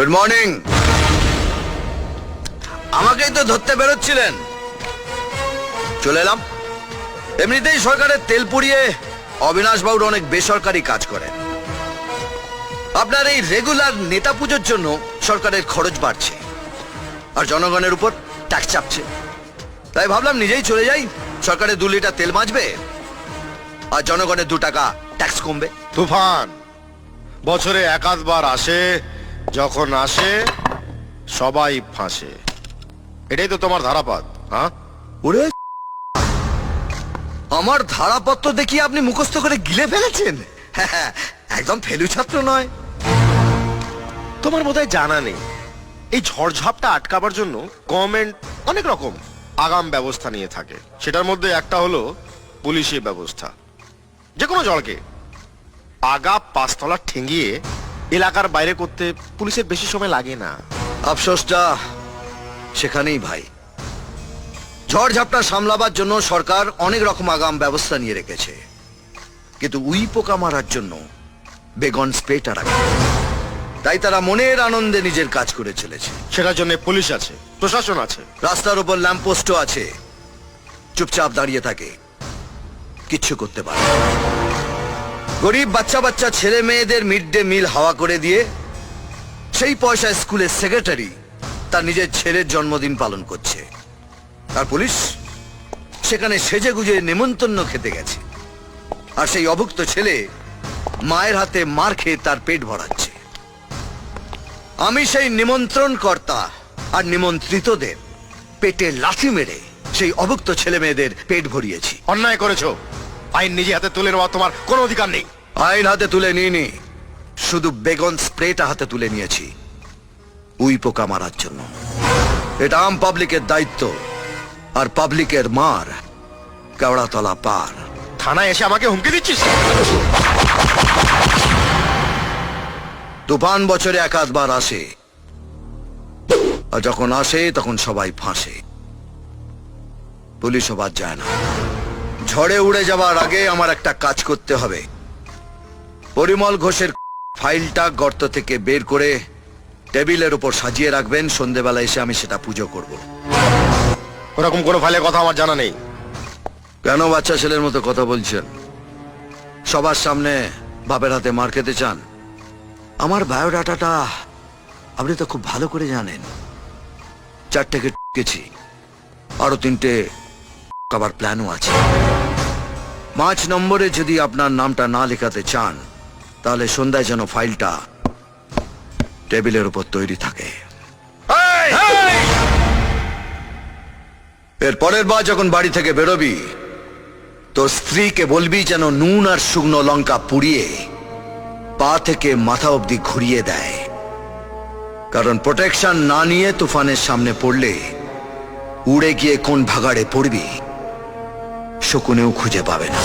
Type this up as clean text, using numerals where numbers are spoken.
Good morning. আমাকেই তো ধরতে বেরোচ্ছিলেন, চলে এলাম। এমনিতেই সরকারের তেল পুড়িয়ে অবিনাশ বাবুর অনেক বেসরকারি কাজ করেন। আপনার এই রেগুলার নেতা পুজোর জন্য সরকারের খরচ বাড়ছে আর জনগণের উপর ট্যাক্স চাপছে। তাই ভাবলাম নিজেই চলে যাই, সরকারের 2 লিটার তেল বাঁচবে আর জনগণের 2 টাকা ট্যাক্স কমবে। তুফান বছরে একাধবার আসে, যখন আসে সবাই ফাঁসে। এটাই তো তোমার ধারাপাত। হ্যাঁ, ওরে আমার ধারাপত্র দেখিয়ে আপনি মুখস্থ করে গিলে ফেলেছেন। একদম ফেলু ছাত্র নয়। তোমার বোধহয় জানা নেই, এই ঝড়ঝাপটা আটকাবার জন্য গভর্নমেন্ট অনেক রকম আগাম ব্যবস্থা নিয়ে থাকে। সেটার মধ্যে একটা হলো পুলিশি ব্যবস্থা। যে কোনো জলকে আগা 5 তলা ঠেঙ্গিয়ে এলাকার বাইরে করতে পুলিশের বেশি সময় লাগে না। আফসোসটা সেখানেই ভাই। ঝড়ঝাপটা সামলাবার জন্য সরকার অনেক রকম আগাম ব্যবস্থা নিয়ে রেখেছে, কিন্তু উই পোকা মারার জন্য বেগন স্প্রেটা রাখে। তাই তারা মনের আনন্দে নিজের কাজ করে চলেছে। সেটার জন্য পুলিশ আছে, প্রশাসন আছে, রাস্তার উপর ল্যাম্পপোস্টও আছে। চুপচাপ দাঁড়িয়ে থাকে, কিচ্ছু করতে পারে না। গরিব বাচ্চা ছেলে মেয়েদের মিড ডে মিল হাওয়া করে দিয়ে সেই পয়সায় স্কুলের সেক্রেটারি তার নিজের ছেলের জন্মদিন পালন করছে। আর পুলিশ সেখানে সেজে গুজে নেমন্তন্ন খেতে গেছে, আর সেই অভুক্ত ছেলে মায়ের হাতে মার খেয়ে তার পেট ভরাচ্ছে। আমি সেই নিমন্ত্রণ কর্তা আর নিমন্ত্রিতদের পেটে লাথি মেরে সেই অভুক্ত ছেলে মেয়েদের পেট ভরিয়েছি। অন্যায় করেছো। আইন নিজে হাতে তুলে নেওয়া তোমার কোনো অধিকার নেই। আইন হাতে তুলে নিইনি, শুধু বেগন স্প্রেটা হাতে তুলে নিয়েছি উই পোকা মারার জন্য। এটা আম পাবলিকের দায়িত্ব, আর পাবলিকের মার কেওড়াতলা পার। থানায় এসে আমাকে হুমকি দিচ্ছিস? তুফান বছরে একাধবার আসে, আর যখন আসে তখন সবাই ফাঁসে। পুলিশও বাদ যায় না। ঝড়ে উড়ে যাবার আগে আমার একটা কাজ করতে হবে। পরিমল ঘোষের ফাইলটা গর্ত থেকে বের করে টেবিলের উপর সাজিয়ে রাখবেন। সন্ধেবেলা এসে আমি সেটা পুজো করব। ওরকম কোনো ফাইলের কথা আমার জানা নেই। কেন বাচ্চা ছেলের মতো কথা বলছেন? সবার সামনে বাপের হাতে মার খেতে চান? আমার বায়োডাটাটা আপনি তো খুব ভালো করে জানেন। 4টেকে গেছি, আরো 3টে কাবার প্ল্যানও আছে। 5 নম্বরে যদি আপনার নামটা না লেখাতে চান, তাহলে সন্ধ্যায় যেন ফাইলটা টেবিলের উপর তৈরি থাকে। এর পরের বার যখন বাড়ি থেকে বেরোবি, তোর স্ত্রীকে বলবি যেন নুন আর শুকনো লঙ্কা পুড়িয়ে পা থেকে মাথা অবধি ঘুরিয়ে দেয়। কারণ প্রোটেকশন না নিয়ে তুফানের সামনে পড়লে উড়ে গিয়ে কোন ভাগাড়ে পড়বি শকুনেও খুঁজে পাবে না।